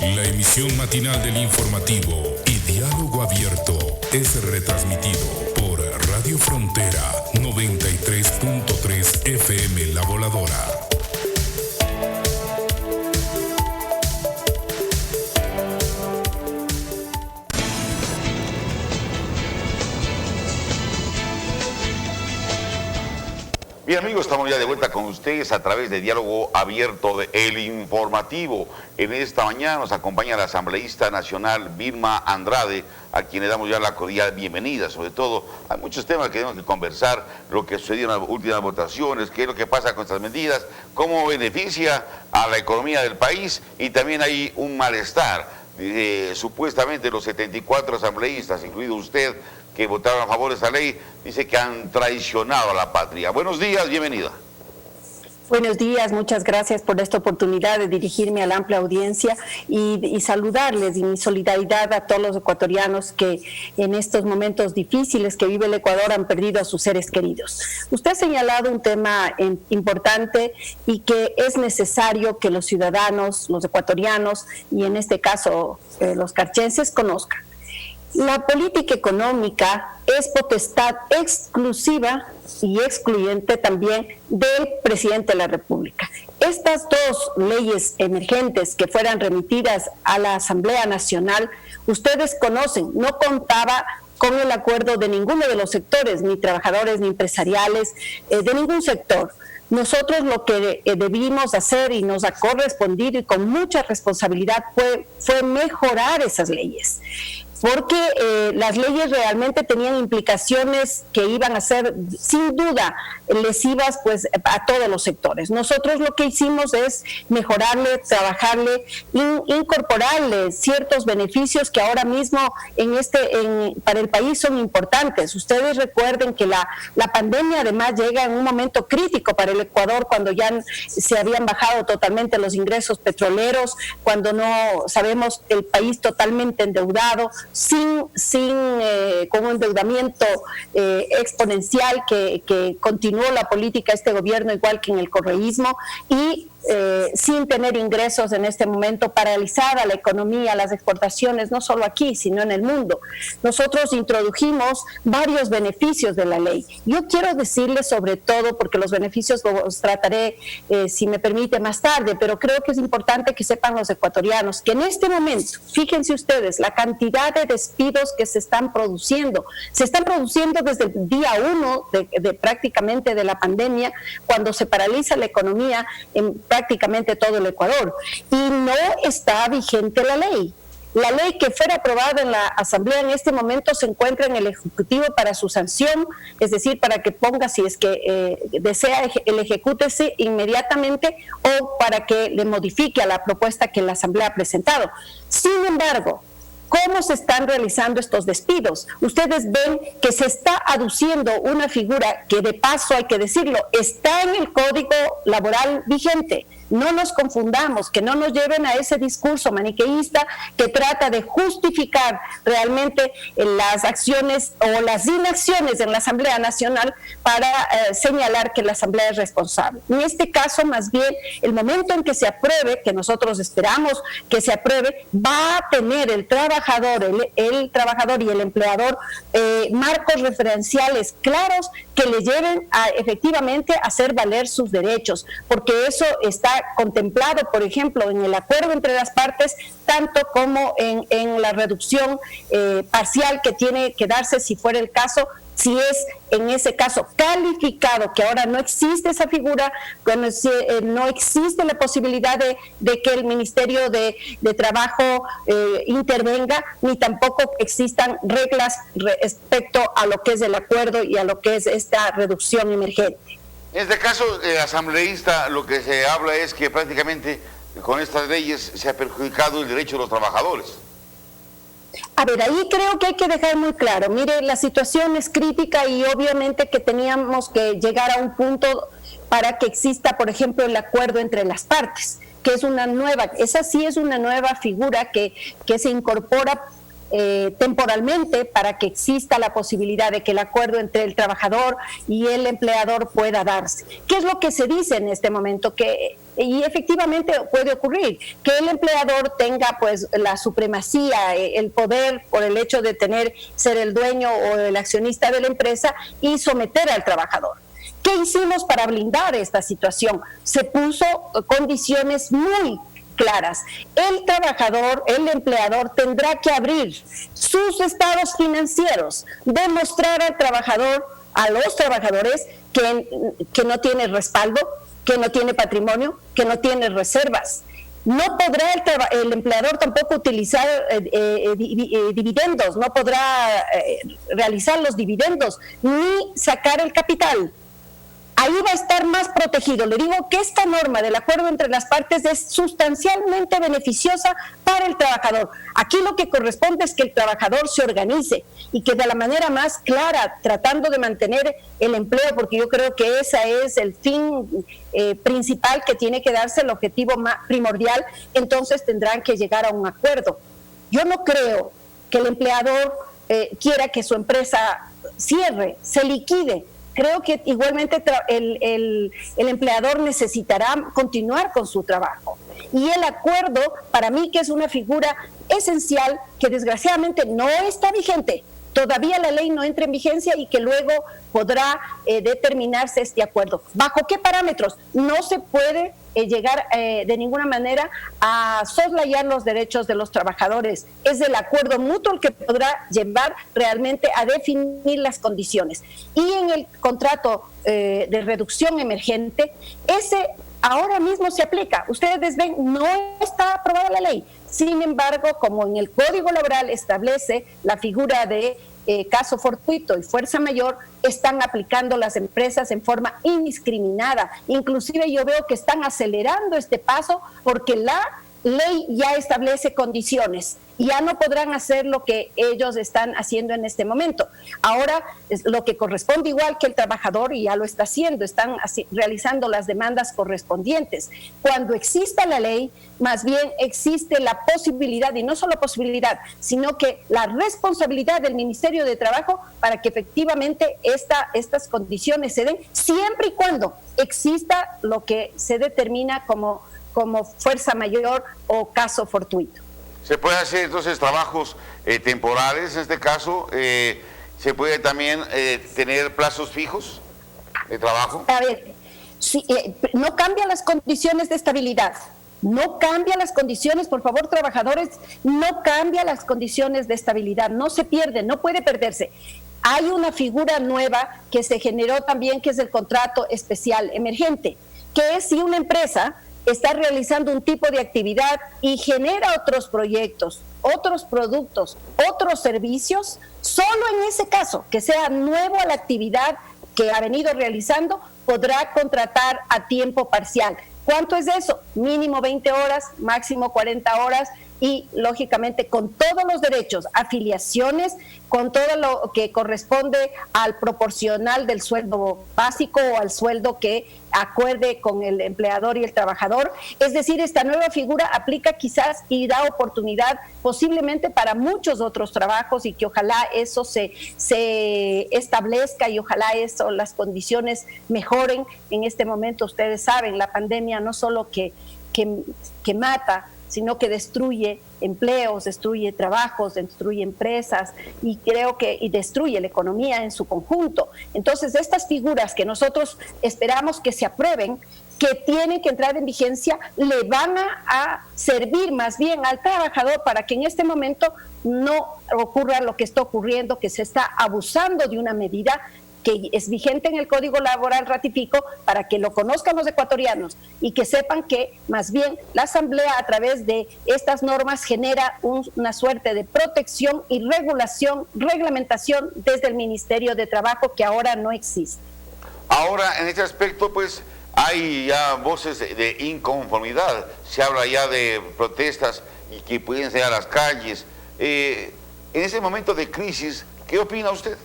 La emisión matinal del informativo y Diálogo Abierto es retransmitido por Radio Frontera 93.3 FM La Voladora. Bien, amigos, estamos ya de vuelta con ustedes a través de Diálogo Abierto de El Informativo. En esta mañana nos acompaña la asambleísta nacional Vilma Andrade, a quien le damos ya la cordial bienvenida. Sobre todo, hay muchos temas que tenemos que conversar, lo que sucedió en las últimas votaciones, qué es lo que pasa con estas medidas, cómo beneficia a la economía del país, y también hay un malestar. Supuestamente los 74 asambleístas, incluido usted, que votaron a favor de esta ley, dice que han traicionado a la patria. Buenos días, bienvenida. Buenos días, muchas gracias por esta oportunidad de dirigirme a la amplia audiencia y saludarles, y mi solidaridad a todos los ecuatorianos que en estos momentos difíciles que vive el Ecuador han perdido a sus seres queridos. Usted ha señalado un tema importante y que es necesario que los ciudadanos, los ecuatorianos y en este caso los carchenses conozcan. La política económica es potestad exclusiva y excluyente también del presidente de la República. Estas dos leyes emergentes que fueran remitidas a la Asamblea Nacional, ustedes conocen, no contaba con el acuerdo de ninguno de los sectores, ni trabajadores, ni empresariales, de ningún sector. Nosotros lo que debimos hacer y nos ha correspondido y con mucha responsabilidad fue mejorar esas leyes, porque las leyes realmente tenían implicaciones que iban a ser sin duda lesivas pues a todos los sectores. Nosotros lo que hicimos es mejorarle, trabajarle, incorporarle ciertos beneficios que ahora mismo para el país son importantes. Ustedes recuerden que la pandemia además llega en un momento crítico para el Ecuador, cuando ya se habían bajado totalmente los ingresos petroleros, cuando no sabemos el país totalmente endeudado, con un endeudamiento exponencial que continuó la política este gobierno igual que en el correísmo, y sin tener ingresos en este momento, paralizada la economía, las exportaciones, no solo aquí, sino en el mundo. Nosotros introdujimos varios beneficios de la ley. Yo quiero decirles sobre todo, porque los beneficios los trataré, si me permite, más tarde, pero creo que es importante que sepan los ecuatorianos que en este momento, fíjense ustedes, la cantidad de despidos que se están produciendo desde el día 1 de prácticamente de la pandemia, cuando se paraliza la economía en prácticamente todo el Ecuador, y no está vigente la ley. La ley que fuera aprobada en la Asamblea en este momento se encuentra en el Ejecutivo para su sanción, es decir, para que ponga, si es que desea, el ejecútese inmediatamente, o para que le modifique a la propuesta que la Asamblea ha presentado. Sin embargo, ¿cómo se están realizando estos despidos? Ustedes ven que se está aduciendo una figura que, de paso, hay que decirlo, está en el Código Laboral vigente. No nos confundamos, que no nos lleven a ese discurso maniqueísta que trata de justificar realmente las acciones o las inacciones en la Asamblea Nacional para señalar que la Asamblea es responsable. En este caso, más bien, el momento en que se apruebe, que nosotros esperamos que se apruebe, va a tener el trabajador y el empleador marcos referenciales claros que le lleven efectivamente a hacer valer sus derechos, porque eso está contemplado, por ejemplo, en el acuerdo entre las partes, tanto como en la reducción parcial que tiene que darse, si fuera el caso, si es en ese caso calificado, que ahora no existe esa figura, cuando no existe la posibilidad de que el Ministerio de Trabajo intervenga, ni tampoco existan reglas respecto a lo que es el acuerdo y a lo que es esta reducción emergente. En este caso, asambleísta, lo que se habla es que prácticamente con estas leyes se ha perjudicado el derecho de los trabajadores. A ver, ahí creo que hay que dejar muy claro, mire, la situación es crítica y obviamente que teníamos que llegar a un punto para que exista, por ejemplo, el acuerdo entre las partes, que es esa sí es una nueva figura que se incorpora temporalmente para que exista la posibilidad de que el acuerdo entre el trabajador y el empleador pueda darse. ¿Qué es lo que se dice en este momento? Y efectivamente puede ocurrir que el empleador tenga pues la supremacía, el poder por el hecho de ser el dueño o el accionista de la empresa y someter al trabajador. ¿Qué hicimos para blindar esta situación? Se puso condiciones muy claras. El trabajador, el empleador tendrá que abrir sus estados financieros, demostrar al trabajador, a los trabajadores que no tiene respaldo, que no tiene patrimonio, que no tiene reservas. No podrá el empleador tampoco utilizar dividendos, no podrá realizar los dividendos, ni sacar el capital. Ahí va a estar más protegido. Le digo que esta norma del acuerdo entre las partes es sustancialmente beneficiosa para el trabajador. Aquí lo que corresponde es que el trabajador se organice y que de la manera más clara, tratando de mantener el empleo, porque yo creo que ese es el fin principal que tiene que darse, el objetivo más primordial, entonces tendrán que llegar a un acuerdo. Yo no creo que el empleador quiera que su empresa cierre, se liquide. Creo que igualmente el empleador necesitará continuar con su trabajo. Y el acuerdo, para mí, que es una figura esencial que desgraciadamente no está vigente. Todavía la ley no entra en vigencia y que luego podrá determinarse este acuerdo. ¿Bajo qué parámetros? No se puede llegar de ninguna manera a soslayar los derechos de los trabajadores. Es el acuerdo mutuo el que podrá llevar realmente a definir las condiciones. Y en el contrato de reducción emergente, ese ahora mismo se aplica. Ustedes ven, no está aprobada la ley. Sin embargo, como en el Código Laboral establece la figura de caso fortuito y fuerza mayor, están aplicando las empresas en forma indiscriminada. Inclusive yo veo que están acelerando este paso porque la ley ya establece condiciones y ya no podrán hacer lo que ellos están haciendo en este momento. Ahora, lo que corresponde igual que el trabajador, y ya lo está haciendo, están realizando las demandas correspondientes. Cuando exista la ley, más bien existe la posibilidad, y no solo posibilidad, sino que la responsabilidad del Ministerio de Trabajo para que efectivamente estas condiciones se den, siempre y cuando exista lo que se determina como fuerza mayor o caso fortuito. ¿Se puede hacer entonces trabajos temporales en este caso? ¿Se puede también tener plazos fijos de trabajo? A ver, sí, no cambian las condiciones de estabilidad. No cambia las condiciones, por favor, trabajadores, no cambia las condiciones de estabilidad, no se pierde, no puede perderse. Hay una figura nueva que se generó también, que es el contrato especial emergente, que es si una empresa está realizando un tipo de actividad y genera otros proyectos, otros productos, otros servicios, solo en ese caso, que sea nuevo a la actividad que ha venido realizando, podrá contratar a tiempo parcial. ¿Cuánto es eso? Mínimo 20 horas, máximo 40 horas y, lógicamente, con todos los derechos, afiliaciones, con todo lo que corresponde al proporcional del sueldo básico o al sueldo que acuerde con el empleador y el trabajador. Es decir, esta nueva figura aplica quizás y da oportunidad posiblemente para muchos otros trabajos y que ojalá eso se establezca y ojalá eso, las condiciones mejoren. En este momento, ustedes saben, la pandemia no solo que mata, sino que destruye empleos, destruye trabajos, destruye empresas y creo que destruye la economía en su conjunto. Entonces, estas figuras que nosotros esperamos que se aprueben, que tienen que entrar en vigencia, le van a servir más bien al trabajador para que en este momento no ocurra lo que está ocurriendo, que se está abusando de una medida que es vigente en el Código Laboral, ratifico, para que lo conozcan los ecuatorianos y que sepan que más bien la Asamblea a través de estas normas genera una suerte de protección y reglamentación desde el Ministerio de Trabajo que ahora no existe. Ahora, en este aspecto, pues, hay ya voces de inconformidad, se habla ya de protestas y que pueden ser a las calles. En ese momento de crisis, ¿qué opina usted?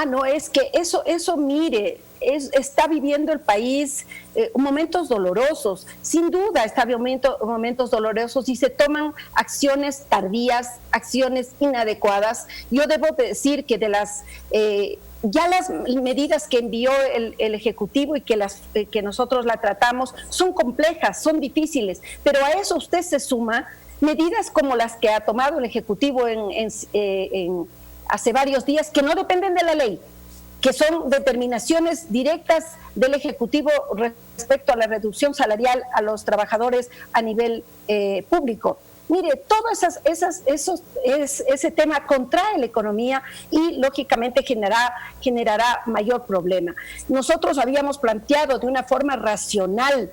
No, es que eso mire, está viviendo el país momentos dolorosos, sin duda está viviendo momentos dolorosos y se toman acciones tardías, acciones inadecuadas. Yo debo decir que de las medidas que envió el Ejecutivo y que nosotros la tratamos son complejas, son difíciles, pero a eso usted se suma medidas como las que ha tomado el Ejecutivo hace varios días, que no dependen de la ley, que son determinaciones directas del Ejecutivo respecto a la reducción salarial a los trabajadores a nivel público. Mire, todo ese tema contrae la economía y lógicamente generará mayor problema. Nosotros habíamos planteado de una forma racional,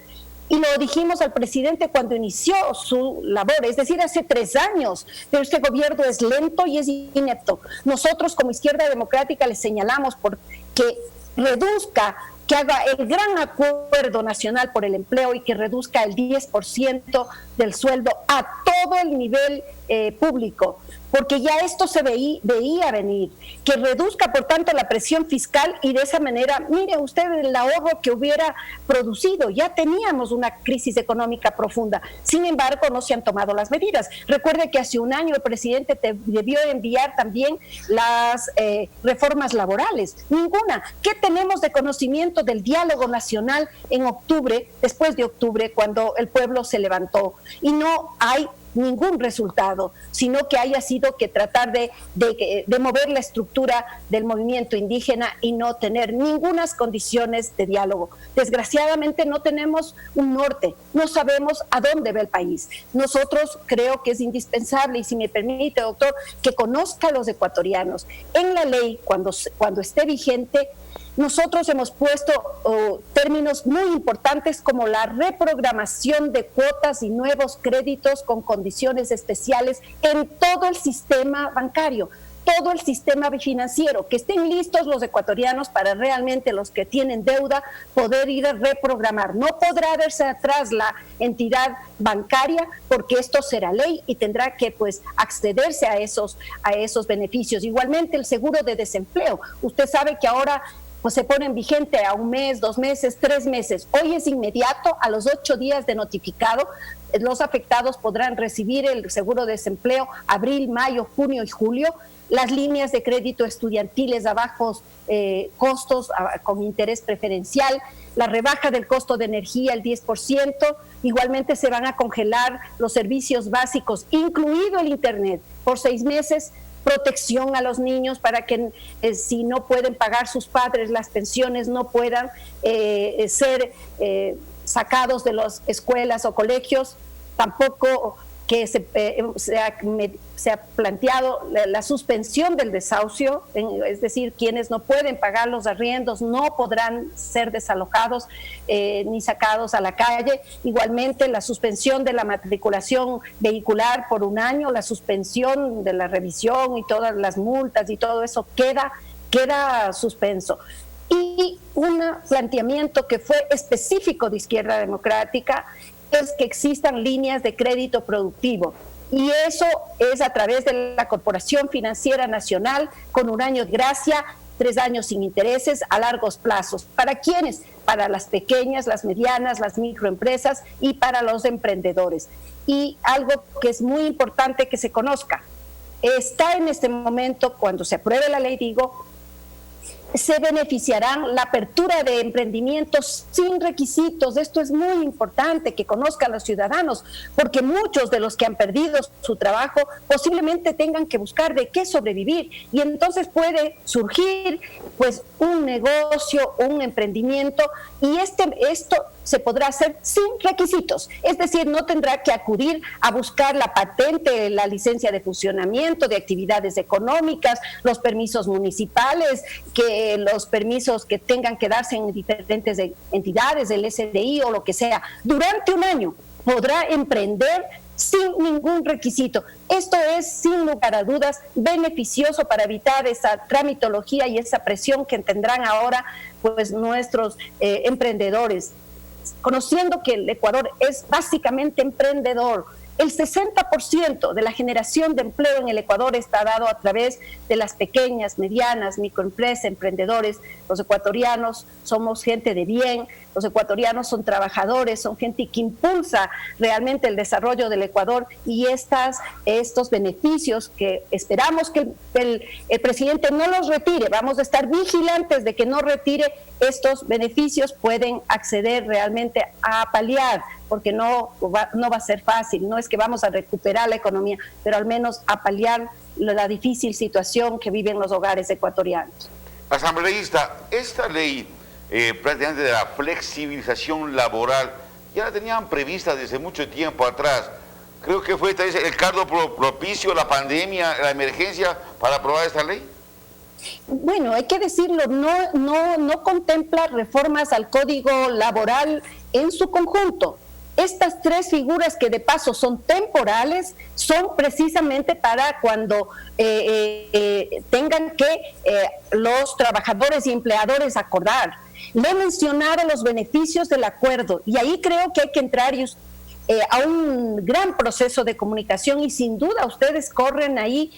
y lo dijimos al presidente cuando inició su labor, es decir, hace 3 años, pero este gobierno es lento y es inepto. Nosotros como Izquierda Democrática le señalamos que haga el gran acuerdo nacional por el empleo y que reduzca el 10% del sueldo a todo el nivel público, porque ya esto se veía venir, que reduzca por tanto la presión fiscal y de esa manera, mire usted el ahorro que hubiera producido, ya teníamos una crisis económica profunda, sin embargo no se han tomado las medidas. Recuerde que hace un año el presidente debió enviar también las reformas laborales, ninguna. ¿Qué tenemos de conocimiento del diálogo nacional en octubre, después de octubre, cuando el pueblo se levantó? Y no hay ningún resultado, sino que haya sido que tratar de mover la estructura del movimiento indígena y no tener ningunas condiciones de diálogo. Desgraciadamente no tenemos un norte, no sabemos a dónde va el país. Nosotros creo que es indispensable, y si me permite, doctor, que conozca a los ecuatorianos. En la ley, cuando esté vigente, nosotros hemos puesto términos muy importantes como la reprogramación de cuotas y nuevos créditos con condiciones especiales en todo el sistema bancario, todo el sistema financiero, que estén listos los ecuatorianos para realmente los que tienen deuda poder ir a reprogramar. No podrá verse atrás la entidad bancaria porque esto será ley y tendrá que accederse a esos beneficios. Igualmente el seguro de desempleo. Usted sabe que ahora se ponen vigente a 1 mes, 2 meses, 3 meses. Hoy es inmediato, a los 8 días de notificado, los afectados podrán recibir el seguro de desempleo abril, mayo, junio y julio. Las líneas de crédito estudiantiles a bajos costos, con interés preferencial, la rebaja del costo de energía, el 10%, igualmente se van a congelar los servicios básicos, incluido el Internet, por 6 meses, protección a los niños para que si no pueden pagar sus padres las pensiones no puedan ser sacados de las escuelas o colegios, tampoco que se ha planteado la suspensión del desahucio, es decir, quienes no pueden pagar los arriendos no podrán ser desalojados ni sacados a la calle. Igualmente la suspensión de la matriculación vehicular por 1 año, la suspensión de la revisión y todas las multas y todo eso queda suspenso. Y un planteamiento que fue específico de Izquierda Democrática es que existan líneas de crédito productivo, y eso es a través de la Corporación Financiera Nacional con 1 año de gracia, 3 años sin intereses a largos plazos. ¿Para quiénes? Para las pequeñas, las medianas, las microempresas y para los emprendedores. Y algo que es muy importante que se conozca, está en este momento, cuando se apruebe la ley, se beneficiarán la apertura de emprendimientos sin requisitos. Esto es muy importante que conozcan los ciudadanos, porque muchos de los que han perdido su trabajo posiblemente tengan que buscar de qué sobrevivir, y entonces puede surgir un negocio, un emprendimiento, y esto se podrá hacer sin requisitos, es decir, no tendrá que acudir a buscar la patente, la licencia de funcionamiento, de actividades económicas, los permisos municipales, los permisos que tengan que darse en diferentes entidades, el SDI o lo que sea. Durante 1 año podrá emprender sin ningún requisito. Esto es, sin lugar a dudas, beneficioso para evitar esa tramitología y esa presión que tendrán ahora nuestros emprendedores, conociendo que el Ecuador es básicamente emprendedor. El 60% de la generación de empleo en el Ecuador está dado a través de las pequeñas, medianas, microempresas, emprendedores. Los ecuatorianos somos gente de bien, los ecuatorianos son trabajadores, son gente que impulsa realmente el desarrollo del Ecuador, y estos beneficios que esperamos que el presidente no los retire, vamos a estar vigilantes de que no retire estos beneficios, pueden acceder realmente a paliar, porque no va a ser fácil, no es que vamos a recuperar la economía, pero al menos a paliar la difícil situación que viven los hogares ecuatorianos. Asambleísta, esta ley prácticamente de la flexibilización laboral ya la tenían prevista desde mucho tiempo atrás. Creo que fue tal vez el caldo propicio, la pandemia, la emergencia para aprobar esta ley. Bueno, hay que decirlo, no contempla reformas al Código Laboral en su conjunto. Estas tres figuras, que de paso son temporales, son precisamente para cuando tengan que los trabajadores y empleadores acordar. Le he mencionado los beneficios del acuerdo, y ahí creo que hay que entrar a un gran proceso de comunicación, y sin duda ustedes corren ahí,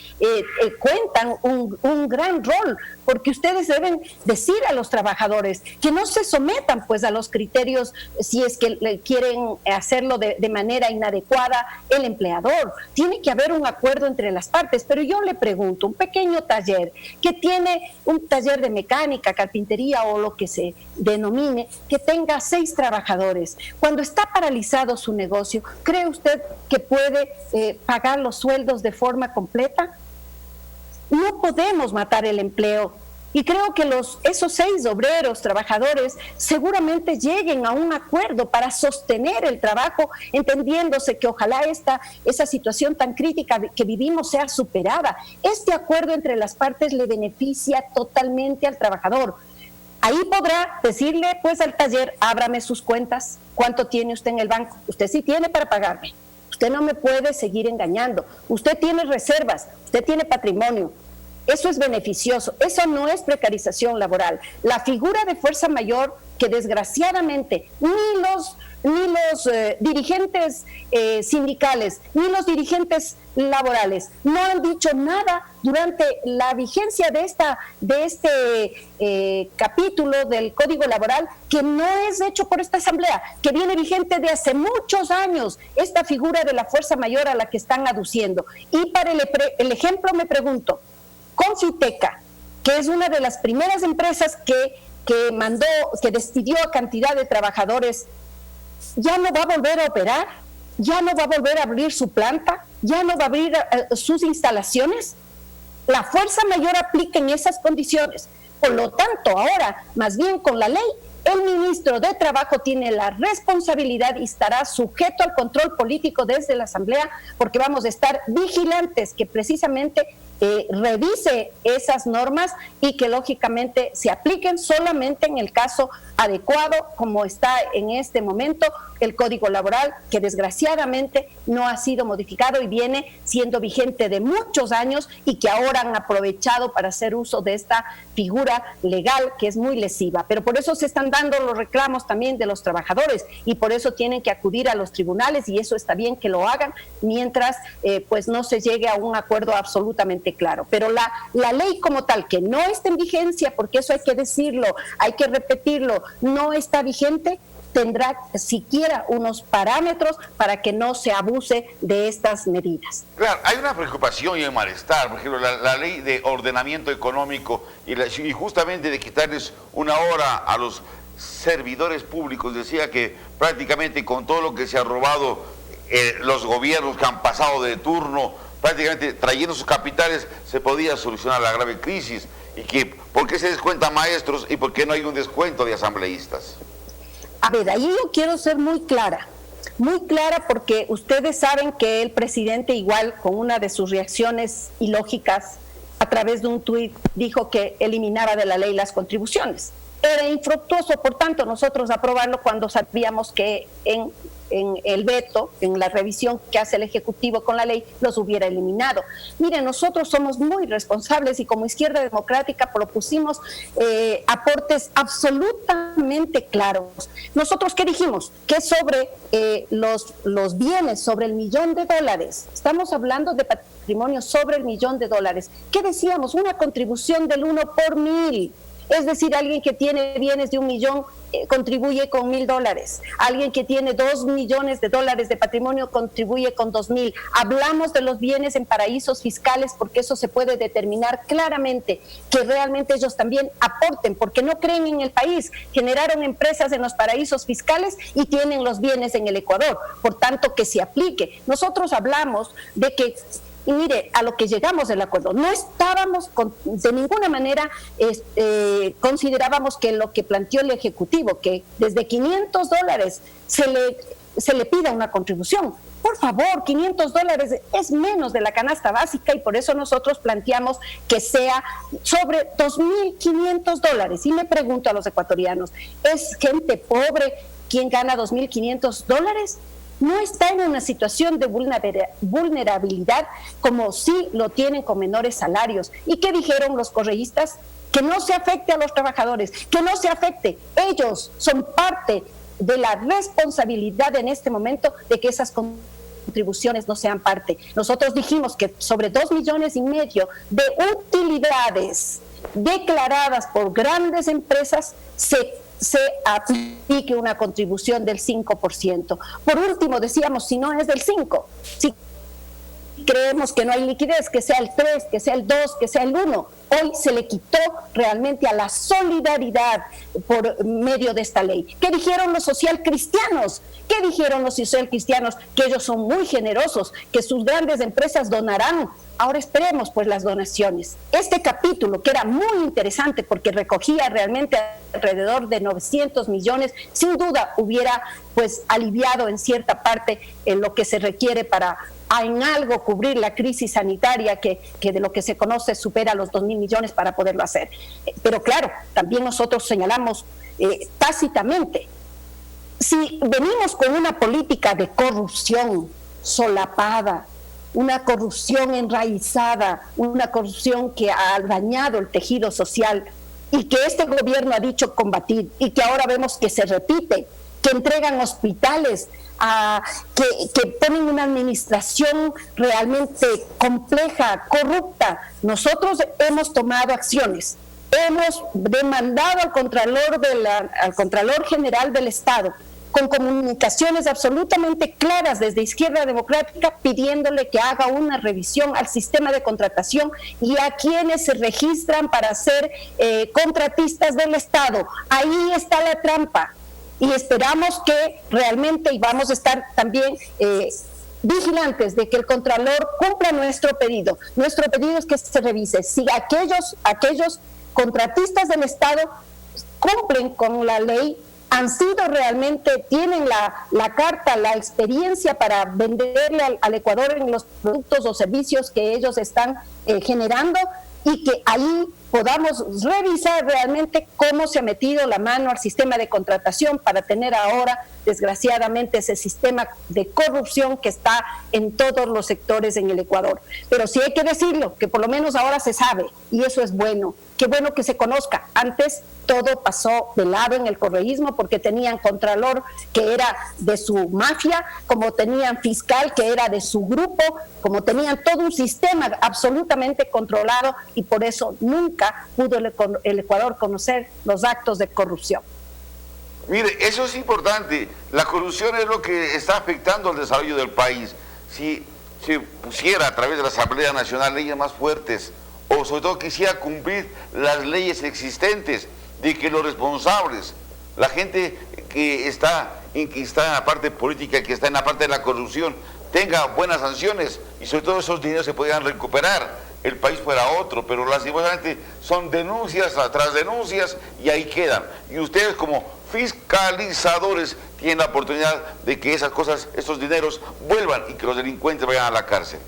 cuentan un gran rol, porque ustedes deben decir a los trabajadores que no se sometan pues a los criterios si es que quieren hacerlo de manera inadecuada el empleador. Tiene que haber un acuerdo entre las partes. Pero yo le pregunto, un pequeño taller que tiene un taller de mecánica, carpintería o lo que se denomine, que tenga 6 trabajadores, cuando está paralizado su negocio, ¿cree usted que puede pagar los sueldos de forma completa? No podemos matar el empleo, y creo que esos 6 obreros, trabajadores, seguramente lleguen a un acuerdo para sostener el trabajo, entendiéndose que ojalá esa situación tan crítica que vivimos sea superada. Este acuerdo entre las partes le beneficia totalmente al trabajador. Ahí podrá decirle pues al taller: ábrame sus cuentas, ¿cuánto tiene usted en el banco? Usted sí tiene para pagarme. Usted no me puede seguir engañando. Usted tiene reservas, usted tiene patrimonio. Eso es beneficioso, eso no es precarización laboral. La figura de fuerza mayor, que desgraciadamente ni los dirigentes sindicales ni los dirigentes laborales no han dicho nada durante la vigencia de este capítulo del Código Laboral, que no es hecho por esta Asamblea, que viene vigente de hace muchos años, esta figura de la fuerza mayor a la que están aduciendo. Y para el ejemplo me pregunto, Confiteca, que es una de las primeras empresas que despidió a cantidad de trabajadores, ¿ya no va a volver a operar? ¿Ya no va a volver a abrir su planta? ¿Ya no va a abrir sus instalaciones? La fuerza mayor aplica en esas condiciones. Por lo tanto, ahora, más bien con la ley, el ministro de Trabajo tiene la responsabilidad y estará sujeto al control político desde la Asamblea, porque vamos a estar vigilantes que precisamente revise esas normas y que lógicamente se apliquen solamente en el caso adecuado, como está en este momento el Código Laboral, que desgraciadamente no ha sido modificado y viene siendo vigente de muchos años, y que ahora han aprovechado para hacer uso de esta figura legal que es muy lesiva. Pero por eso se están dando los reclamos también de los trabajadores, y por eso tienen que acudir a los tribunales, y eso está bien que lo hagan mientras pues no se llegue a un acuerdo absolutamente claro. Pero la ley como tal, que no está en vigencia, porque eso hay que decirlo, hay que repetirlo, no está vigente, tendrá siquiera unos parámetros para que no se abuse de estas medidas. Claro, hay una preocupación y un malestar, por ejemplo, la ley de ordenamiento económico y justamente de quitarles una hora a los servidores públicos. Decía que prácticamente con todo lo que se ha robado los gobiernos que han pasado de turno, prácticamente trayendo sus capitales, se podía solucionar la grave crisis. Y que, ¿por qué se descuentan maestros y por qué no hay un descuento de asambleístas? A ver, ahí yo quiero ser muy clara, porque ustedes saben que el presidente, igual con una de sus reacciones ilógicas, a través de un tuit dijo que eliminaba de la ley las contribuciones. Era infructuoso, por tanto, nosotros aprobarlo cuando sabíamos que en en el veto, en la revisión que hace el Ejecutivo con la ley, los hubiera eliminado. Miren, nosotros somos muy responsables y como Izquierda Democrática propusimos aportes absolutamente claros. ¿Nosotros qué dijimos? Que sobre los bienes, sobre el $1.000.000, estamos hablando de patrimonio sobre el $1.000.000. ¿Qué decíamos? Una contribución del 1 por 1.000. Es decir, alguien que tiene bienes de $1 millón contribuye con $1.000. Alguien que tiene $2 millones de patrimonio contribuye con 2.000. Hablamos de los bienes en paraísos fiscales porque eso se puede determinar claramente, que realmente ellos también aporten, porque no creen en el país, generaron empresas en los paraísos fiscales y tienen los bienes en el Ecuador. Por tanto, que se aplique. Nosotros hablamos de que, y mire, a lo que llegamos del acuerdo, no estábamos de ninguna manera, considerábamos que lo que planteó el Ejecutivo, que desde $500 se le pida una contribución. Por favor, $500 es menos de la canasta básica y por eso nosotros planteamos que sea sobre $2.500. Y me pregunto a los ecuatorianos, ¿es gente pobre quien gana $2.500? No está en una situación de vulnerabilidad como sí lo tienen con menores salarios. ¿Y qué dijeron los correístas? Que no se afecte a los trabajadores, que no se afecte. Ellos son parte de la responsabilidad en este momento de que esas contribuciones no sean parte. Nosotros dijimos que sobre 2,5 millones de utilidades declaradas por grandes empresas se aplique una contribución del 5%. Por último, decíamos, si no es del 5%, si creemos que no hay liquidez, que sea el 3, que sea el 2, que sea el 1. Hoy se le quitó realmente a la solidaridad por medio de esta ley. ¿Qué dijeron los socialcristianos? ¿Qué dijeron los socialcristianos? Que ellos son muy generosos, que sus grandes empresas donarán. Ahora esperemos pues las donaciones. Este capítulo, que era muy interesante porque recogía realmente alrededor de 900 millones, sin duda hubiera pues aliviado en cierta parte lo que se requiere para en algo cubrir la crisis sanitaria que de lo que se conoce supera los 2,000 millones para poderlo hacer. Pero claro, también nosotros señalamos tácitamente, si venimos con una política de corrupción solapada, una corrupción enraizada, una corrupción que ha dañado el tejido social y que este gobierno ha dicho combatir y que ahora vemos que se repite, que entregan hospitales, que ponen una administración realmente compleja, corrupta. Nosotros hemos tomado acciones, hemos demandado al Contralor General del Estado con comunicaciones absolutamente claras desde Izquierda Democrática pidiéndole que haga una revisión al sistema de contratación y a quienes se registran para ser contratistas del Estado. Ahí está la trampa y esperamos que realmente, y vamos a estar también vigilantes de que el Contralor cumpla nuestro pedido. Nuestro pedido es que se revise si aquellos contratistas del Estado cumplen con la ley, han sido realmente, tienen la carta, la experiencia para venderle al Ecuador en los productos o servicios que ellos están generando, y que ahí podamos revisar realmente cómo se ha metido la mano al sistema de contratación para tener ahora, desgraciadamente, ese sistema de corrupción que está en todos los sectores en el Ecuador. Pero sí hay que decirlo, que por lo menos ahora se sabe, y eso es bueno. Qué bueno que se conozca. Antes todo pasó de lado en el correísmo porque tenían contralor que era de su mafia, como tenían fiscal que era de su grupo, como tenían todo un sistema absolutamente controlado, y por eso nunca pudo el Ecuador conocer los actos de corrupción. Mire, eso es importante. La corrupción es lo que está afectando al desarrollo del país. Si se pusiera a través de la Asamblea Nacional leyes más fuertes, o sobre todo quisiera cumplir las leyes existentes, de que los responsables, la gente que está en la parte política, que está en la parte de la corrupción, tenga buenas sanciones y sobre todo esos dineros se puedan recuperar, el país fuera otro. Pero lastimosamente son denuncias tras denuncias y ahí quedan. Y ustedes como fiscalizadores tienen la oportunidad de que esas cosas, esos dineros vuelvan y que los delincuentes vayan a la cárcel.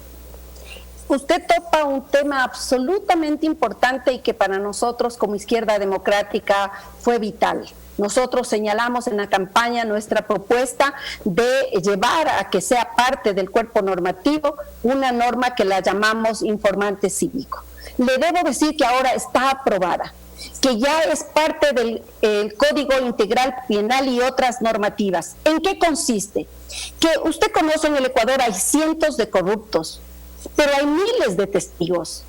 usted topa un tema absolutamente importante y que para nosotros como Izquierda Democrática fue vital. Nosotros señalamos en la campaña nuestra propuesta de llevar a que sea parte del cuerpo normativo una norma que la llamamos informante cívico. Le debo decir que ahora está aprobada, que ya es parte del Código Integral Penal y otras normativas. ¿En qué consiste? Que usted conoce, en el Ecuador hay cientos de corruptos, pero hay miles de testigos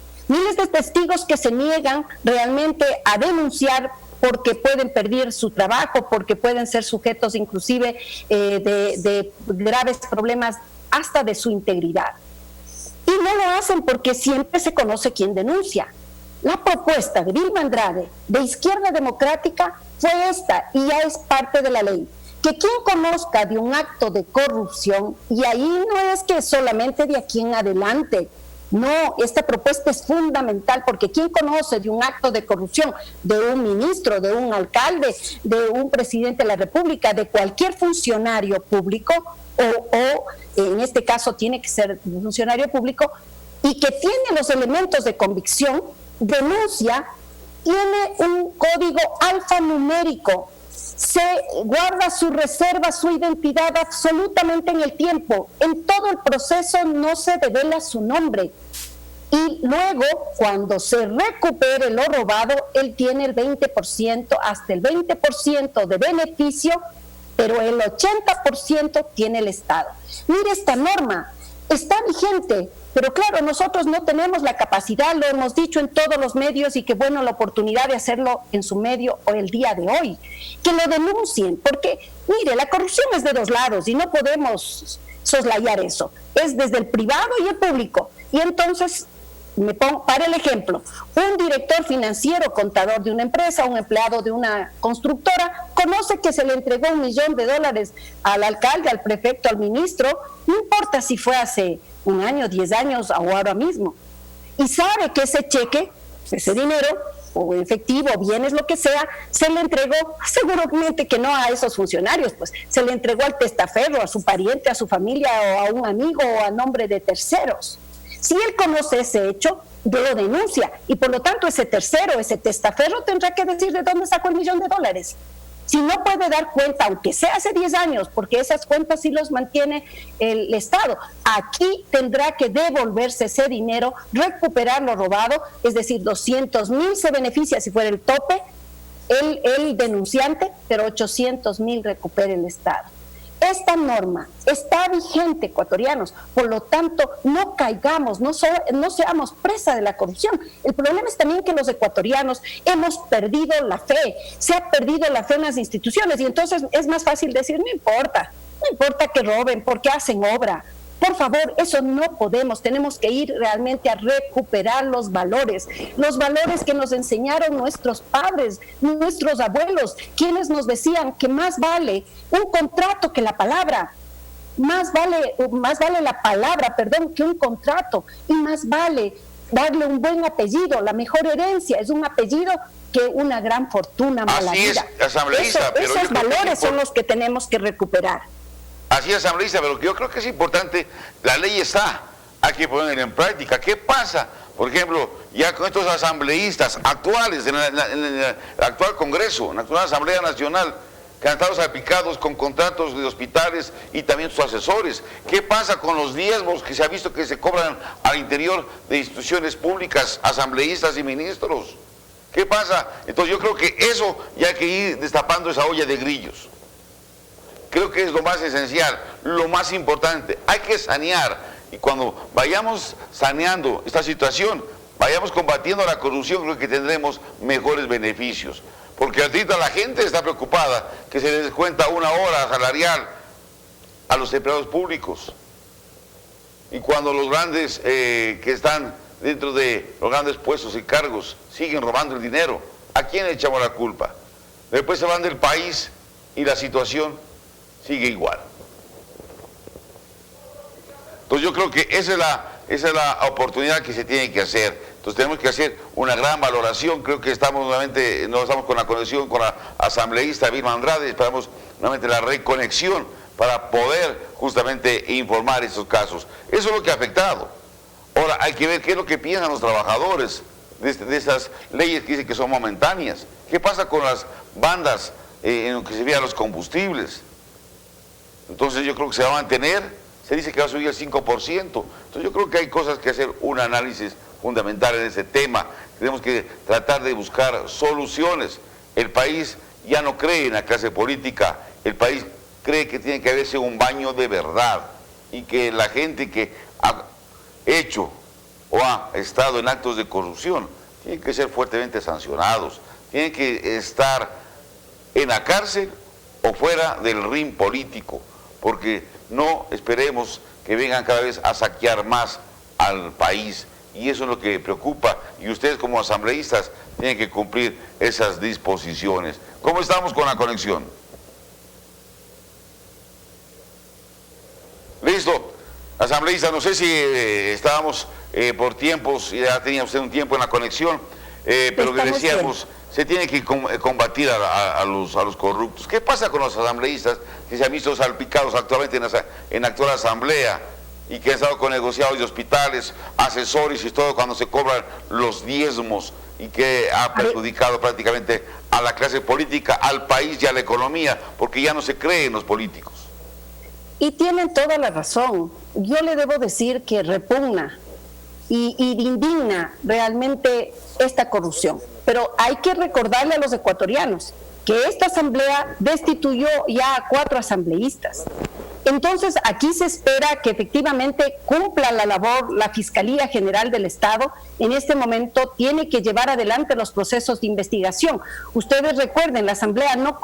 que se niegan realmente a denunciar porque pueden perder su trabajo, porque pueden ser sujetos inclusive de graves problemas hasta de su integridad. Y no lo hacen porque siempre se conoce quién denuncia. La propuesta de Vilma Andrade, de Izquierda Democrática, fue esta, y ya es parte de la ley. Que quien conozca de un acto de corrupción, y ahí no es que solamente de aquí en adelante, no, esta propuesta es fundamental, porque quien conoce de un acto de corrupción, de un ministro, de un alcalde, de un presidente de la República, de cualquier funcionario público, o en este caso tiene que ser un funcionario público, y que tiene los elementos de convicción, denuncia, tiene un código alfanumérico, se guarda su reserva, su identidad absolutamente en el tiempo. En todo el proceso no se devela su nombre. Y luego, cuando se recupere lo robado, él tiene el 20%, hasta el 20% de beneficio, pero el 80% tiene el Estado. Mire, esta norma está vigente, pero claro, nosotros no tenemos la capacidad, lo hemos dicho en todos los medios, y qué bueno la oportunidad de hacerlo en su medio o el día de hoy, que lo denuncien, porque mire, la corrupción es de dos lados y no podemos soslayar eso, es desde el privado y el público. Y entonces, me pongo para el ejemplo, un director financiero, contador de una empresa, un empleado de una constructora, conoce que se le entregó $1 millón al alcalde, al prefecto, al ministro, no importa si fue hace un año, 10 años o ahora mismo, y sabe que ese cheque, ese dinero, o efectivo, bienes, lo que sea, se le entregó, seguramente que no a esos funcionarios, pues se le entregó al testaferro, a su pariente, a su familia, o a un amigo, o a nombre de terceros. Si él conoce ese hecho, lo denuncia, y por lo tanto ese tercero, ese testaferro, tendrá que decir de dónde sacó $1 millón. Si no puede dar cuenta, aunque sea hace 10 años, porque esas cuentas sí los mantiene el Estado, aquí tendrá que devolverse ese dinero, recuperar lo robado, es decir, 200.000 se beneficia si fuera el tope, el denunciante, pero 800.000 recupera el Estado. Esta norma está vigente, ecuatorianos, por lo tanto no caigamos, no seamos presa de la corrupción. El problema es también que los ecuatorianos hemos perdido la fe, se ha perdido la fe en las instituciones, y entonces es más fácil decir, no importa que roben, porque hacen obra. Por favor, eso no podemos, tenemos que ir realmente a recuperar los valores que nos enseñaron nuestros padres, nuestros abuelos, quienes nos decían que más vale un contrato que la palabra, más vale la palabra, que un contrato, y más vale darle un buen apellido. La mejor herencia es un apellido que una gran fortuna mala vida. Así es, asambleísta. Esos valores son los que tenemos que recuperar. Así es, asambleísta, pero yo creo que es importante, la ley está, hay que ponerla en práctica. ¿Qué pasa? Por ejemplo, ya con estos asambleístas actuales, en el actual Congreso, en la actual Asamblea Nacional, que han estado salpicados con contratos de hospitales y también sus asesores. ¿Qué pasa con los diezmos que se ha visto que se cobran al interior de instituciones públicas, asambleístas y ministros? ¿Qué pasa? Entonces yo creo que eso ya hay que ir destapando esa olla de grillos. Creo que es lo más esencial, lo más importante. Hay que sanear, y cuando vayamos saneando esta situación, vayamos combatiendo la corrupción, creo que tendremos mejores beneficios. Porque ahorita la gente está preocupada que se les descuenta 1 hora salarial a los empleados públicos. Y cuando los grandes que están dentro de los grandes puestos y cargos siguen robando el dinero, ¿a quién le echamos la culpa? Después se van del país y la situación sigue igual. Entonces yo creo que esa es la oportunidad que se tiene que hacer. Entonces tenemos que hacer una gran valoración. Creo que estamos nuevamente, no estamos con la conexión con la asambleísta Vilma Andrade, esperamos nuevamente la reconexión para poder justamente informar estos casos. Eso es lo que ha afectado. Ahora, hay que ver qué es lo que piensan los trabajadores de esas leyes que dicen que son momentáneas. ¿Qué pasa con las bandas en lo que se vean los combustibles? Entonces yo creo que se va a mantener, se dice que va a subir el 5%. Entonces yo creo que hay cosas que hacer, un análisis fundamental en ese tema. Tenemos que tratar de buscar soluciones. El país ya no cree en la clase política, el país cree que tiene que haberse un baño de verdad y que la gente que ha hecho o ha estado en actos de corrupción tienen que ser fuertemente sancionados, tienen que estar en la cárcel o fuera del ring político, porque no esperemos que vengan cada vez a saquear más al país, y eso es lo que preocupa, y ustedes como asambleístas tienen que cumplir esas disposiciones. ¿Cómo estamos con la conexión? Listo. Asambleístas, no sé si estábamos por tiempos, ya tenía usted un tiempo en la conexión, pero que decíamos, se tiene que combatir a los corruptos. ¿Qué pasa con los asambleístas que se han visto salpicados actualmente en la actual asamblea y que han estado con negociados de hospitales, asesores y todo cuando se cobran los diezmos, y que ha perjudicado prácticamente a la clase política, al país y a la economía, porque ya no se cree en los políticos? Y tienen toda la razón. Yo le debo decir que repugna y indigna realmente esta corrupción. Pero hay que recordarle a los ecuatorianos que esta asamblea destituyó ya a 4 asambleístas. Entonces, aquí se espera que efectivamente cumpla la labor la Fiscalía General del Estado. En este momento tiene que llevar adelante los procesos de investigación. Ustedes recuerden, la Asamblea no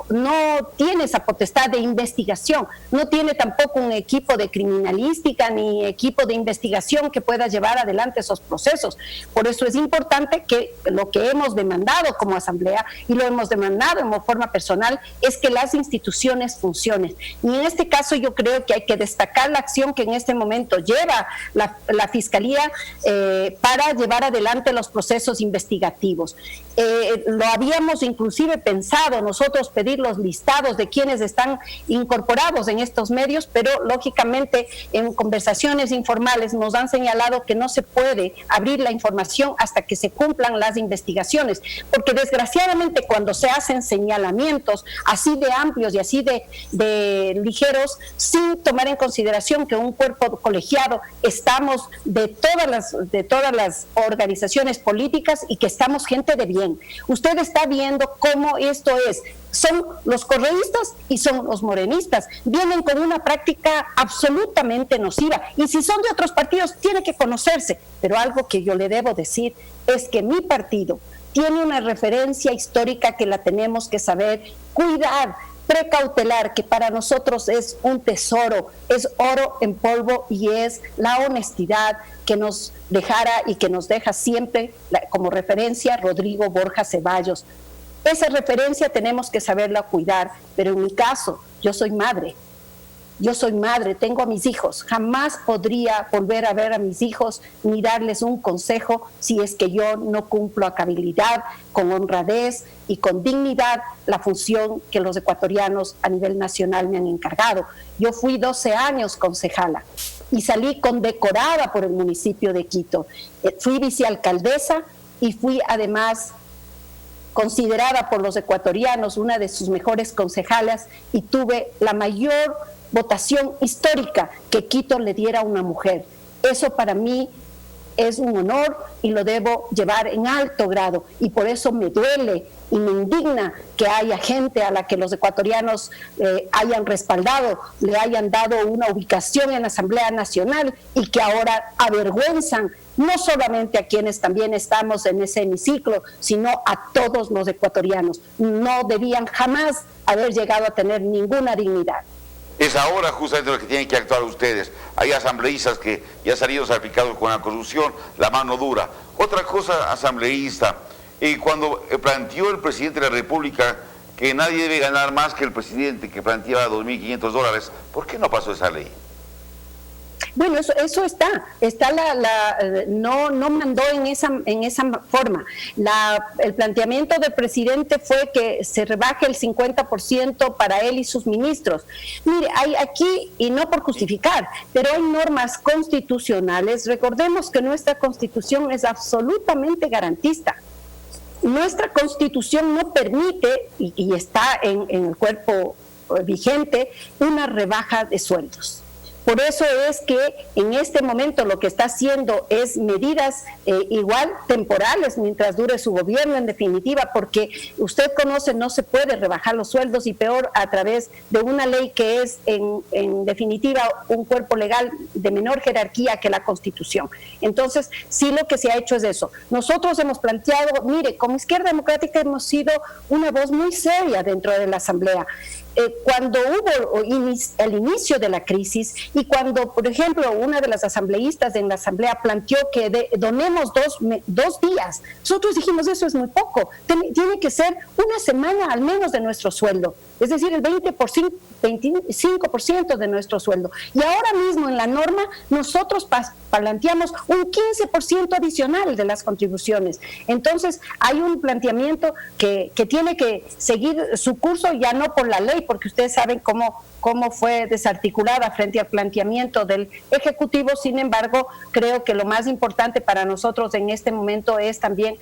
tiene esa potestad de investigación, no tiene tampoco un equipo de criminalística ni equipo de investigación que pueda llevar adelante esos procesos. Por eso es importante que lo que hemos demandado como Asamblea, y lo hemos demandado en forma personal, es que las instituciones funcionen. Y en este caso yo creo que hay que destacar la acción que en este momento lleva la Fiscalía para llevar adelante los procesos investigativos. Lo habíamos inclusive pensado nosotros pedir los listados de quienes están incorporados en estos medios, pero lógicamente en conversaciones informales nos han señalado que no se puede abrir la información hasta que se cumplan las investigaciones, porque desgraciadamente cuando se hacen señalamientos así de amplios y así de ligeros, sin tomar en consideración que un cuerpo colegiado estamos de todas las organizaciones políticas y que estamos gente de bien. Usted está viendo cómo esto es. Son los correístas y son los morenistas. Vienen con una práctica absolutamente nociva. Y si son de otros partidos, tiene que conocerse. Pero algo que yo le debo decir es que mi partido tiene una referencia histórica que la tenemos que saber cuidar, precautelar, que para nosotros es un tesoro, es oro en polvo, y es la honestidad que nos dejara y que nos deja siempre como referencia Rodrigo Borja Ceballos. Esa referencia tenemos que saberla cuidar, pero en mi caso, yo soy madre, tengo a mis hijos, jamás podría volver a ver a mis hijos ni darles un consejo si es que yo no cumplo a cabalidad, con honradez y con dignidad la función que los ecuatorianos a nivel nacional me han encargado. Yo fui 12 años concejala y salí condecorada por el municipio de Quito. Fui vicealcaldesa y fui además considerada por los ecuatorianos una de sus mejores concejalas, y tuve la mayor votación histórica que Quito le diera a una mujer. Eso para mí es un honor y lo debo llevar en alto grado, y por eso me duele y me indigna que haya gente a la que los ecuatorianos hayan respaldado, le hayan dado una ubicación en la Asamblea Nacional, y que ahora avergüenzan no solamente a quienes también estamos en ese hemiciclo, sino a todos los ecuatorianos. No debían jamás haber llegado a tener ninguna dignidad. Es ahora justamente lo que tienen que actuar ustedes. Hay asambleístas que ya han salido salpicados con la corrupción, la mano dura. Otra cosa, asambleísta, cuando planteó el presidente de la República que nadie debe ganar más que el presidente, que planteaba $2.500, ¿por qué no pasó esa ley? Bueno, eso está no mandó en esa forma. El planteamiento del presidente fue que se rebaje el 50% para él y sus ministros. Mire, hay aquí, y no por justificar, pero hay normas constitucionales. Recordemos que nuestra Constitución es absolutamente garantista. Nuestra Constitución no permite, y está en el cuerpo vigente, una rebaja de sueldos. Por eso es que en este momento lo que está haciendo es medidas igual temporales mientras dure su gobierno, en definitiva, porque usted conoce, no se puede rebajar los sueldos y peor a través de una ley que es en definitiva un cuerpo legal de menor jerarquía que la Constitución. Entonces, sí, lo que se ha hecho es eso. Nosotros hemos planteado, mire, como Izquierda Democrática hemos sido una voz muy seria dentro de la Asamblea. Cuando hubo el inicio de la crisis y cuando, por ejemplo, una de las asambleístas en la asamblea planteó que donemos 2 días, nosotros dijimos eso es muy poco, tiene que ser una semana al menos de nuestro sueldo, es decir, el 25% de nuestro sueldo. Y ahora mismo en la norma nosotros planteamos un 15% adicional de las contribuciones. Entonces hay un planteamiento que tiene que seguir su curso, ya no por la ley, porque ustedes saben cómo fue desarticulada frente al planteamiento del Ejecutivo. Sin embargo, creo que lo más importante para nosotros en este momento es también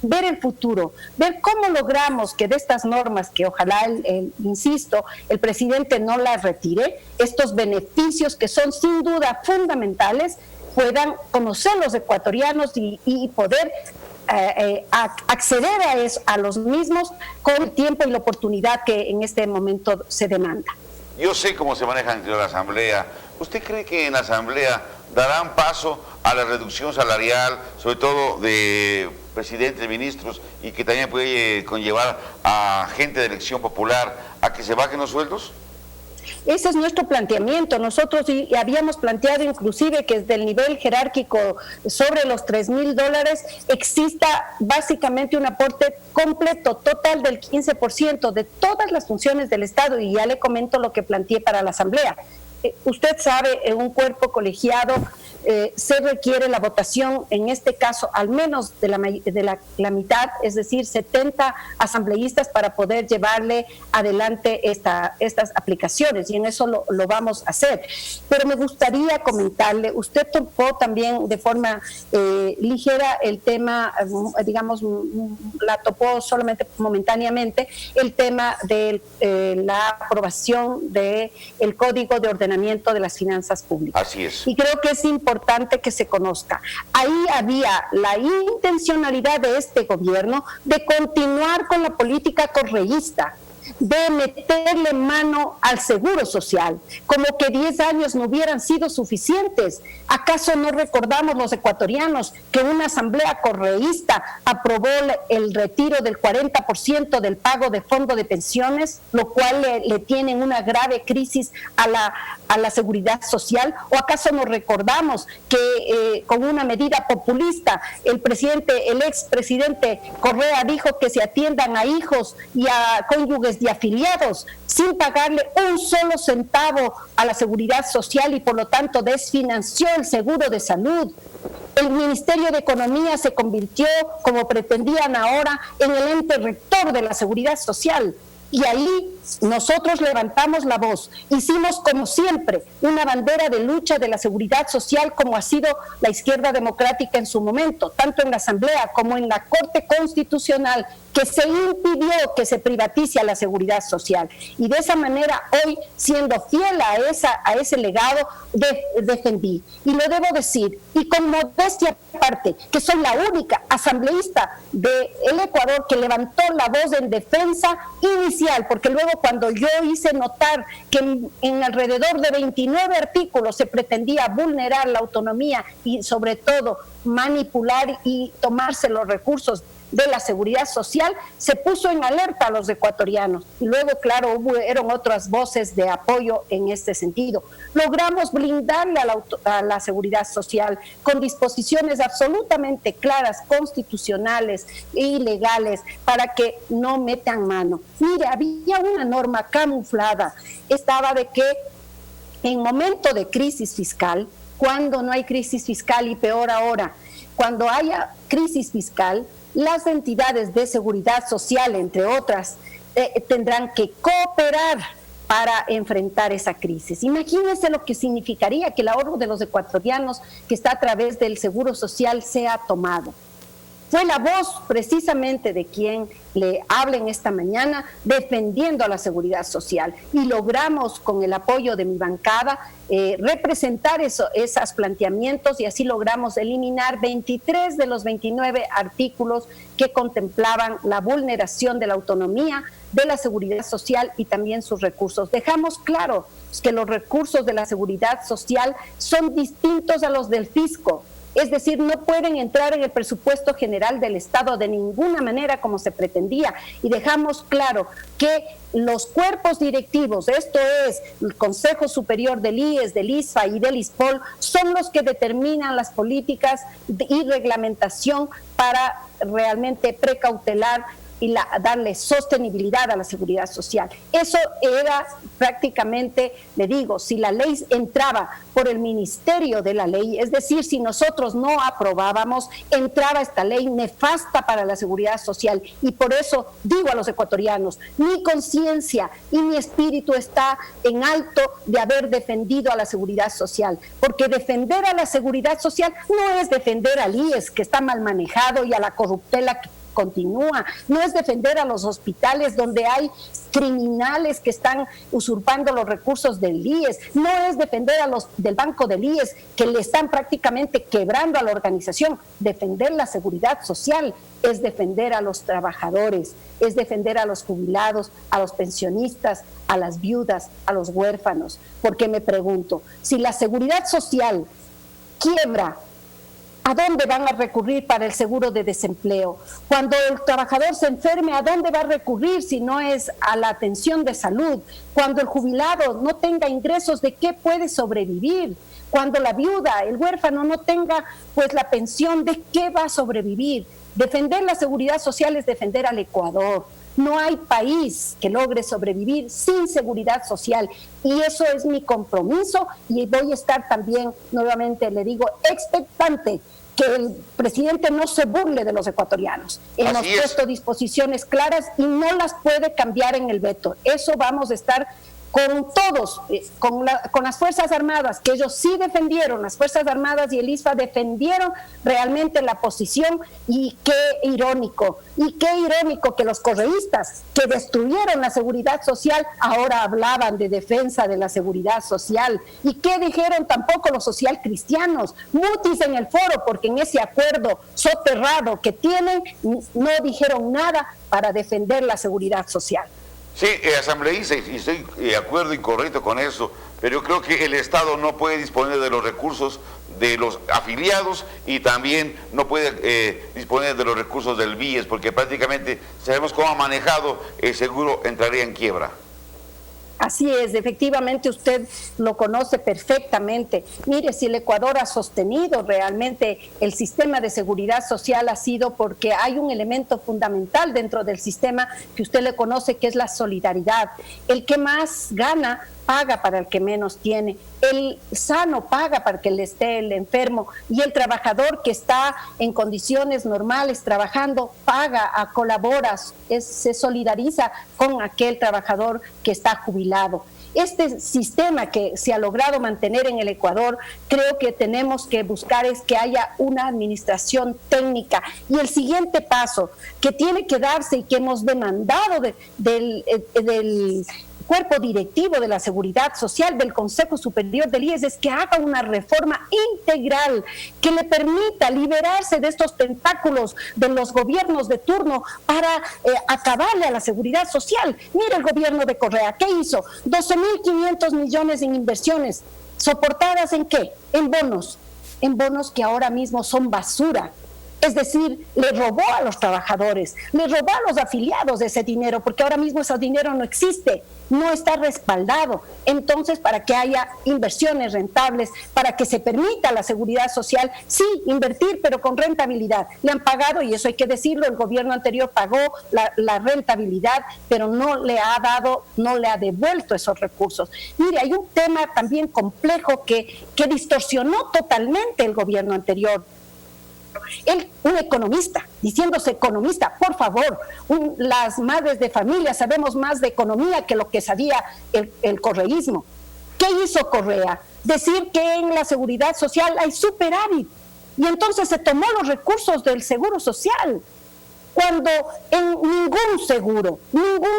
ver el futuro, ver cómo logramos que de estas normas, que ojalá, insisto, el presidente no las retire, estos beneficios que son sin duda fundamentales, puedan conocer los ecuatorianos y poder acceder a los mismos con el tiempo y la oportunidad que en este momento se demanda. Yo sé cómo se maneja dentro de la Asamblea. ¿Usted cree que en la Asamblea darán paso a la reducción salarial, sobre todo de presidentes, ministros, y que también puede conllevar a gente de elección popular a que se bajen los sueldos? Ese es nuestro planteamiento. Nosotros habíamos planteado inclusive que desde el nivel jerárquico sobre los $3,000 exista básicamente un aporte completo, total del 15% de todas las funciones del Estado, y ya le comento lo que planteé para la Asamblea. Usted sabe, en un cuerpo colegiado se requiere la votación, en este caso, al menos de la mitad, es decir, 70 asambleístas para poder llevarle adelante estas aplicaciones, y en eso lo vamos a hacer. Pero me gustaría comentarle, usted tocó también de forma ligera el tema, digamos, la topó solamente momentáneamente, el tema de la aprobación del Código de Ordenamiento de las Finanzas Públicas. Así es. Y creo que es importante que se conozca. Ahí había la intencionalidad de este gobierno de continuar con la política correísta, de meterle mano al seguro social, como que 10 años no hubieran sido suficientes. ¿Acaso no recordamos los ecuatorianos que una asamblea correísta aprobó el retiro del 40% del pago de fondo de pensiones, lo cual le tienen una grave crisis a la seguridad social? ¿O acaso no recordamos que con una medida populista el expresidente Correa dijo que se atiendan a hijos y a cónyuges de afiliados sin pagarle un solo centavo a la seguridad social y por lo tanto desfinanció el seguro de salud? El Ministerio de Economía se convirtió, como pretendían ahora, en el ente rector de la seguridad social. Y ahí nosotros levantamos la voz, hicimos como siempre una bandera de lucha de la seguridad social, como ha sido la Izquierda Democrática en su momento, tanto en la Asamblea como en la Corte Constitucional, que se impidió que se privatice a la seguridad social. Y de esa manera hoy, siendo fiel a ese legado, defendí. Y lo debo decir, y con modestia aparte, que soy la única asambleísta del Ecuador que levantó la voz en defensa inicial, porque luego cuando yo hice notar que en alrededor de 29 artículos se pretendía vulnerar la autonomía y sobre todo manipular y tomarse los recursos de la seguridad social, se puso en alerta a los ecuatorianos. Y luego, claro, hubieron otras voces de apoyo en este sentido. Logramos blindarle a la seguridad social con disposiciones absolutamente claras, constitucionales y legales, para que no metan mano. Mire, había una norma camuflada, estaba de que En momento de crisis fiscal, cuando no hay crisis fiscal y peor ahora, cuando haya crisis fiscal, las entidades de seguridad social, entre otras, tendrán que cooperar para enfrentar esa crisis. Imagínense lo que significaría que el ahorro de los ecuatorianos que está a través del Seguro Social sea tomado. Fue la voz precisamente de quien le habla en esta mañana defendiendo a la seguridad social y logramos con el apoyo de mi bancada representar esos planteamientos y así logramos eliminar 23 de los 29 artículos que contemplaban la vulneración de la autonomía de la seguridad social y también sus recursos. Dejamos claro que los recursos de la seguridad social son distintos a los del fisco. Es decir, no pueden entrar en el presupuesto general del Estado de ninguna manera como se pretendía. Y dejamos claro que los cuerpos directivos, esto es el Consejo Superior del IES, del ISFA y del ISPOL, son los que determinan las políticas y reglamentación para realmente precautelar y darle sostenibilidad a la seguridad social. Eso era prácticamente, le digo, si la ley entraba por el Ministerio de la Ley, es decir, si nosotros no aprobábamos, entraba esta ley nefasta para la seguridad social. Y por eso digo a los ecuatorianos, mi conciencia y mi espíritu está en alto de haber defendido a la seguridad social, porque defender a la seguridad social no es defender al IES, que está mal manejado, y a la corruptela que continúa, no es defender a los hospitales donde hay criminales que están usurpando los recursos del IES, no es defender a los del Banco del IES que le están prácticamente quebrando a la organización. Defender la seguridad social es defender a los trabajadores, es defender a los jubilados, a los pensionistas, a las viudas, a los huérfanos, porque me pregunto, si la seguridad social quiebra, ¿a dónde van a recurrir para el seguro de desempleo? Cuando el trabajador se enferme, ¿a dónde va a recurrir si no es a la atención de salud? Cuando el jubilado no tenga ingresos, ¿de qué puede sobrevivir? Cuando la viuda, el huérfano no tenga pues la pensión, ¿de qué va a sobrevivir? Defender la seguridad social es defender al Ecuador. No hay país que logre sobrevivir sin seguridad social y eso es mi compromiso y voy a estar también, nuevamente le digo, expectante que el presidente no se burle de los ecuatorianos. Hemos puesto disposiciones claras y no las puede cambiar en el veto. Eso vamos a estar con todos, con las Fuerzas Armadas, que ellos sí defendieron, las Fuerzas Armadas y el ISFA defendieron realmente la posición, y qué irónico que los correístas que destruyeron la seguridad social ahora hablaban de defensa de la seguridad social. ¿Y qué dijeron tampoco los socialcristianos? Mutis en el foro, porque en ese acuerdo soterrado que tienen no dijeron nada para defender la seguridad social. Sí, asambleísta, y estoy de acuerdo y correcto con eso, pero yo creo que el Estado no puede disponer de los recursos de los afiliados y también no puede disponer de los recursos del BIES, porque prácticamente sabemos cómo ha manejado, el seguro entraría en quiebra. Así es, efectivamente usted lo conoce perfectamente. Mire, si el Ecuador ha sostenido realmente el sistema de seguridad social ha sido porque hay un elemento fundamental dentro del sistema que usted le conoce, que es la solidaridad. El que más gana paga para el que menos tiene, el sano paga para que le esté el enfermo y el trabajador que está en condiciones normales trabajando paga, colabora, se solidariza con aquel trabajador que está jubilado. Este sistema que se ha logrado mantener en el Ecuador, creo que tenemos que buscar es que haya una administración técnica. Y el siguiente paso que tiene que darse y que hemos demandado del cuerpo directivo de la seguridad social, del Consejo Superior del IES, es que haga una reforma integral que le permita liberarse de estos tentáculos de los gobiernos de turno para acabarle a la seguridad social. Mira el gobierno de Correa, ¿qué hizo? 12.500 millones en inversiones, ¿soportadas en qué? En bonos que ahora mismo son basura, Es decir, le robó a los trabajadores, le robó a los afiliados ese dinero, porque ahora mismo ese dinero no existe, no está respaldado. Entonces, para que haya inversiones rentables, para que se permita la seguridad social, sí, invertir, pero con rentabilidad. Le han pagado, y eso hay que decirlo, el gobierno anterior pagó la rentabilidad, pero no le ha devuelto esos recursos. Mire, hay un tema también complejo que distorsionó totalmente el gobierno anterior. Él, un economista, diciéndose economista, por favor, las madres de familia sabemos más de economía que lo que sabía el correísmo. ¿Qué hizo Correa? Decir que en la seguridad social hay superávit, y entonces se tomó los recursos del seguro social, cuando en ningún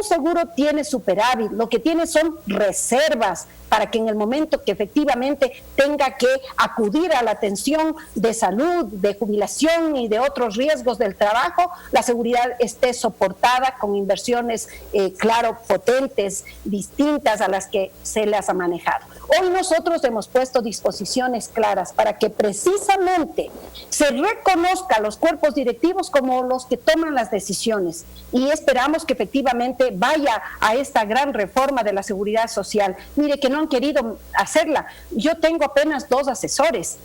seguro tiene superávit. Lo que tiene son reservas para que en el momento que efectivamente tenga que acudir a la atención de salud, de jubilación y de otros riesgos del trabajo, la seguridad esté soportada con inversiones, claro, potentes, distintas a las que se les ha manejado. Hoy nosotros hemos puesto disposiciones claras para que precisamente se reconozca a los cuerpos directivos como los que toman las decisiones, y esperamos que efectivamente vaya a esta gran reforma de la seguridad social. Mire que no han querido hacerla. Yo tengo apenas 2 asesores.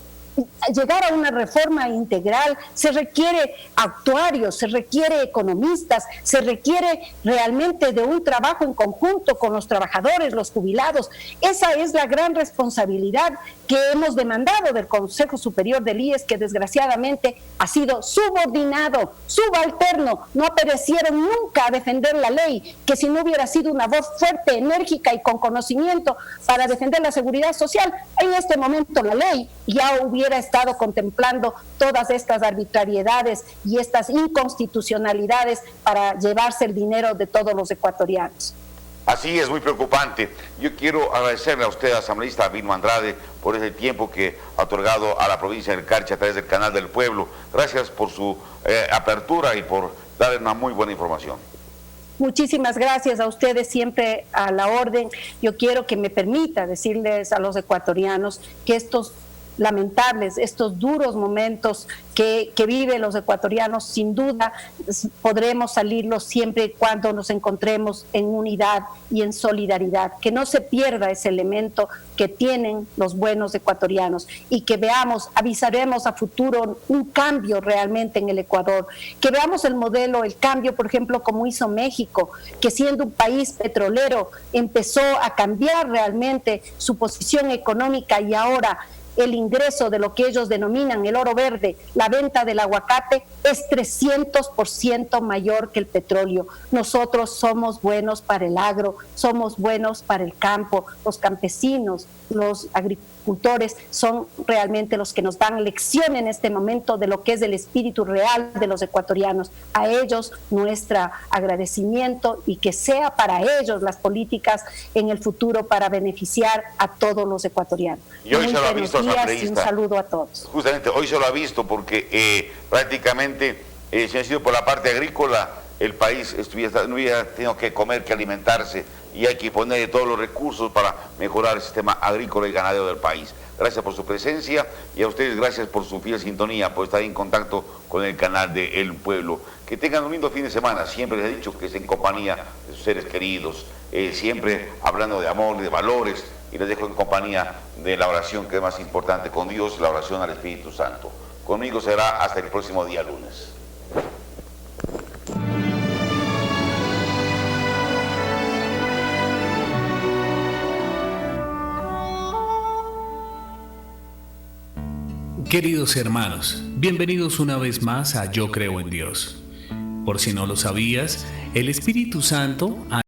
Llegar a una reforma integral se requiere actuarios, se requiere economistas, se requiere realmente de un trabajo en conjunto con los trabajadores, los jubilados. Esa es la gran responsabilidad que hemos demandado del Consejo Superior del IES, que desgraciadamente ha sido subordinado, subalterno. No aparecieron nunca a defender la ley, que si no hubiera sido una voz fuerte, enérgica y con conocimiento para defender la seguridad social, en este momento la ley ya hubiera estado contemplando todas estas arbitrariedades y estas inconstitucionalidades para llevarse el dinero de todos los ecuatorianos. Así es, muy preocupante. Yo quiero agradecerle a usted, asambleísta Vilma Andrade, por ese tiempo que ha otorgado a la provincia del Carchi a través del Canal del Pueblo. Gracias por su apertura y por darle una muy buena información. Muchísimas gracias a ustedes, siempre a la orden. Yo quiero que me permita decirles a los ecuatorianos que estos lamentables, estos duros momentos que viven los ecuatorianos, sin duda podremos salirlos siempre y cuando nos encontremos en unidad y en solidaridad, que no se pierda ese elemento que tienen los buenos ecuatorianos, y que veamos, avisaremos a futuro un cambio realmente en el Ecuador, que veamos el modelo, el cambio, por ejemplo, como hizo México, que siendo un país petrolero empezó a cambiar realmente su posición económica, y ahora el ingreso de lo que ellos denominan el oro verde, la venta del aguacate, es 300% mayor que el petróleo. Nosotros somos buenos para el agro, somos buenos para el campo, los campesinos, los agricultores son realmente los que nos dan lección en este momento de lo que es el espíritu real de los ecuatorianos. A ellos nuestro agradecimiento, y que sea para ellos las políticas en el futuro para beneficiar a todos los ecuatorianos. Y hoy se lo ha visto, asambleísta. Y un saludo a todos. Justamente hoy se lo ha visto porque prácticamente si ha sido por la parte agrícola, el país no hubiera tenido que comer, que alimentarse, y hay que poner todos los recursos para mejorar el sistema agrícola y ganadero del país. Gracias por su presencia, y a ustedes gracias por su fiel sintonía, por estar en contacto con el canal de El Pueblo. Que tengan un lindo fin de semana. Siempre les he dicho que estén en compañía de sus seres queridos, siempre hablando de amor y de valores, y les dejo en compañía de la oración, que es más importante, con Dios, la oración al Espíritu Santo. Conmigo será hasta el próximo día lunes. Queridos hermanos, bienvenidos una vez más a Yo Creo en Dios. Por si no lo sabías, el Espíritu Santo